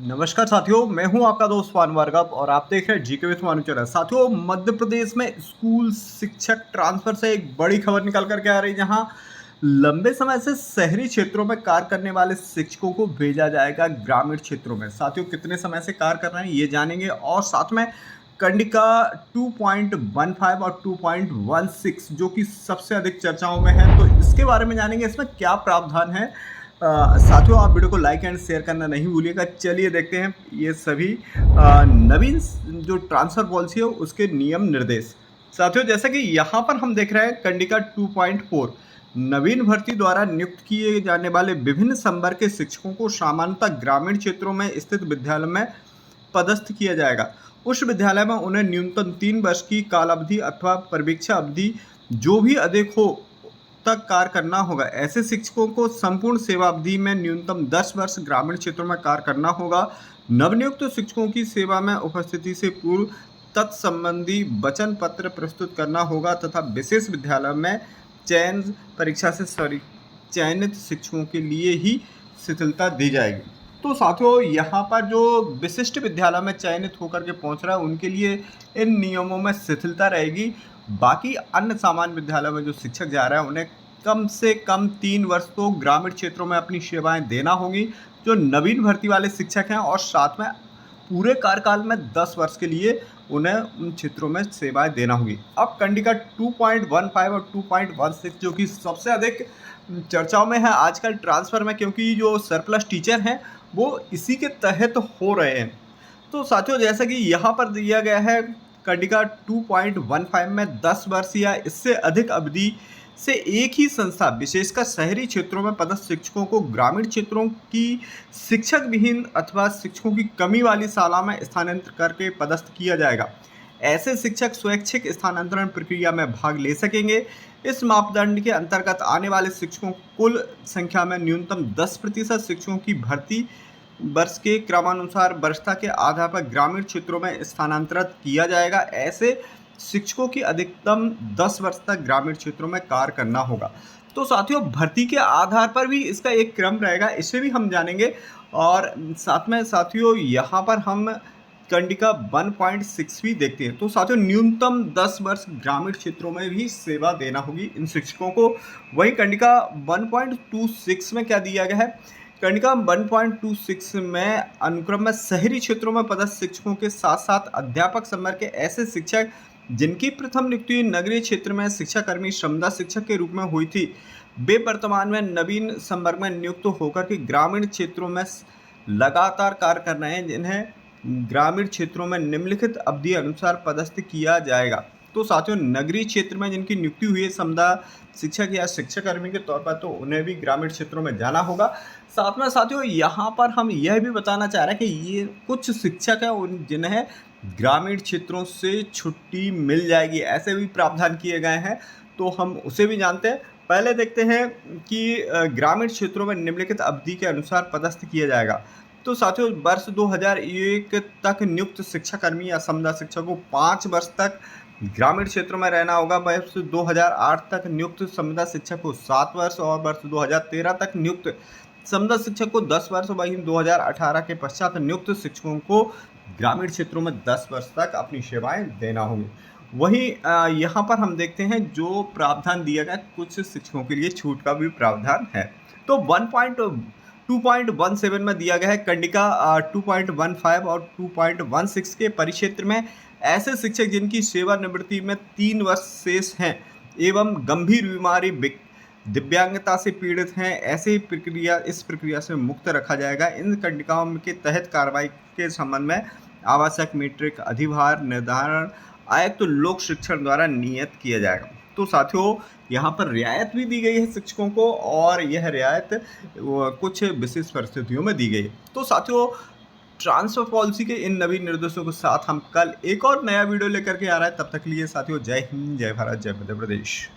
नमस्कार साथियों, मैं हूं आपका दोस्त भानु भार्गव और आप देख रहे हैं जीके विथ भानु चैनल। साथियों, मध्य प्रदेश में स्कूल शिक्षक ट्रांसफर से एक बड़ी खबर निकल करके आ रही है, जहां लंबे समय से शहरी क्षेत्रों में कार्य करने वाले शिक्षकों को भेजा जाएगा ग्रामीण क्षेत्रों में। साथियों, कितने समय से कार्य कर रहे हैं ये जानेंगे और साथ में कंडिका 2.15 और 2.16 जो कि सबसे अधिक चर्चाओं में है, तो इसके बारे में जानेंगे, इसमें क्या प्रावधान है। साथियों, आप वीडियो को लाइक एंड शेयर करना नहीं भूलिएगा। चलिए देखते हैं ये सभी नवीन जो ट्रांसफर पॉलिसी है उसके नियम निर्देश। साथियों, जैसा कि यहाँ पर हम देख रहे हैं कंडिका 2.4 नवीन भर्ती द्वारा नियुक्त किए जाने वाले विभिन्न संवर्ग के शिक्षकों को सामान्यतः ग्रामीण क्षेत्रों में स्थित विद्यालय में पदस्थ किया जाएगा। उस विद्यालय में उन्हें न्यूनतम 3 वर्ष की कालावधि अथवा परीक्षा अवधि जो भी अधिक हो तक कार्य करना होगा। ऐसे शिक्षकों को संपूर्ण सेवा अवधि में न्यूनतम 10 वर्ष ग्रामीण क्षेत्रों में कार्य करना होगा। नवनियुक्त शिक्षकों की सेवा में उपस्थिति से पूर्व तत्संबंधी वचन पत्र प्रस्तुत करना होगा तथा विशेष विद्यालय में चयन परीक्षा से चयनित शिक्षकों के लिए ही शिथिलता दी जाएगी। तो साथियों, यहाँ पर जो विशिष्ट विद्यालय में चयनित होकर के पहुँच रहा है उनके लिए इन नियमों में शिथिलता रहेगी। बाकी अन्य सामान्य विद्यालय में जो शिक्षक जा रहे हैं उन्हें कम से कम 3 वर्ष तो ग्रामीण क्षेत्रों में अपनी सेवाएं देना होंगी जो नवीन भर्ती वाले शिक्षक हैं, और साथ में पूरे कार्यकाल में 10 वर्ष के लिए उन्हें उन क्षेत्रों में सेवाएं देना होगी। अब कंडिका 2.15 और 2.16 जो कि सबसे अधिक चर्चाओं में है आजकल ट्रांसफर में, क्योंकि जो सरप्लस टीचर हैं वो इसी के तहत हो रहे हैं। तो साथियों, जैसा कि यहाँ पर दिया गया है कंडिका 2.15 में 10 वर्ष या इससे अधिक अवधि से एक ही संस्था विशेषकर शहरी क्षेत्रों में पदस्थ शिक्षकों को ग्रामीण क्षेत्रों की शिक्षक विहीन अथवा शिक्षकों की कमी वाली शाला में स्थानांतरित करके पदस्थ किया जाएगा। ऐसे शिक्षक स्वैच्छिक स्थानांतरण प्रक्रिया में भाग ले सकेंगे। इस मापदंड के अंतर्गत आने वाले शिक्षकों कुल संख्या में न्यूनतम 10% शिक्षकों की भर्ती वर्ष के क्रमानुसार वरिष्ठता के आधार पर ग्रामीण क्षेत्रों में स्थानांतरित किया जाएगा। ऐसे शिक्षकों की अधिकतम 10 वर्ष तक ग्रामीण क्षेत्रों में कार्य करना होगा। तो साथियों, भर्ती के आधार पर भी इसका एक क्रम रहेगा, इसे भी हम जानेंगे। और साथ में साथियों, यहाँ पर हम कंडिका 1.6 भी देखते हैं। तो साथियों, न्यूनतम 10 वर्ष ग्रामीण क्षेत्रों में भी सेवा देना होगी इन शिक्षकों को। वहीं कंडिका 1.26 में क्या दिया गया है, कंडिका 1.26 में अनुक्रम में शहरी क्षेत्रों में पदस्थ शिक्षकों के साथ साथ अध्यापक संवर्ग के ऐसे शिक्षक जिनकी प्रथम नियुक्ति नगरीय क्षेत्र में शिक्षाकर्मी श्रमदा शिक्षक के रूप में हुई थी, वे वर्तमान में नवीन संवर्ग में नियुक्त होकर के ग्रामीण क्षेत्रों में लगातार कार्य कर रहे हैं, जिन्हें ग्रामीण क्षेत्रों में निम्नलिखित अवधि अनुसार पदस्थ किया जाएगा। तो साथियों, नगरीय क्षेत्र में जिनकी नियुक्ति हुई है समदा शिक्षक या शिक्षाकर्मी के तौर पर, तो उन्हें भी ग्रामीण क्षेत्रों में जाना होगा। साथ में साथियों, यहाँ पर हम यह भी बताना चाह रहे हैं कि ये कुछ शिक्षक हैं उन जिन्हें ग्रामीण क्षेत्रों से छुट्टी मिल जाएगी, ऐसे भी प्रावधान किए गए हैं, तो हम उसे भी जानते हैं। पहले देखते हैं कि ग्रामीण क्षेत्रों में निम्नलिखित अवधि के अनुसार पदस्थ किया जाएगा। तो साथियों, वर्ष 2001 तक नियुक्त शिक्षाकर्मी या समदा शिक्षक को 5 वर्ष तक ग्रामीण क्षेत्रों में रहना होगा। वर्ष 2008 तक नियुक्त समदा शिक्षक को 7 वर्ष और वर्ष 2013 तक नियुक्त समदा शिक्षक को 10 वर्ष, वहीं 2018 के पश्चात नियुक्त शिक्षकों को ग्रामीण क्षेत्रों में 10 वर्ष तक अपनी सेवाएं देना होगी। वहीं यहाँ पर हम देखते हैं जो प्रावधान दिया गया, कुछ शिक्षकों के लिए छूट का भी प्रावधान है। तो 2.17 में दिया गया है कंडिका 2.15 और 2.16 के परिक्षेत्र में ऐसे शिक्षक जिनकी सेवानिवृत्ति में 3 वर्ष शेष हैं एवं गंभीर बीमारी दिव्यांगता से पीड़ित हैं, ऐसे इस प्रक्रिया से मुक्त रखा जाएगा। इन कंडिकाओं के तहत कार्रवाई के संबंध में आवश्यक मीट्रिक अधिभार निर्धारण आयुक्त लोक शिक्षण द्वारा नियत किया जाएगा। तो साथियों, यहाँ पर रियायत भी दी गई है शिक्षकों को, और यह रियायत कुछ विशेष परिस्थितियों में दी गई है। तो साथियों, ट्रांसफर पॉलिसी के इन नवीन निर्देशों के साथ हम कल एक और नया वीडियो लेकर के आ रहा है। तब तक के लिए साथियों, जय हिंद, जय भारत, जय मध्य प्रदेश।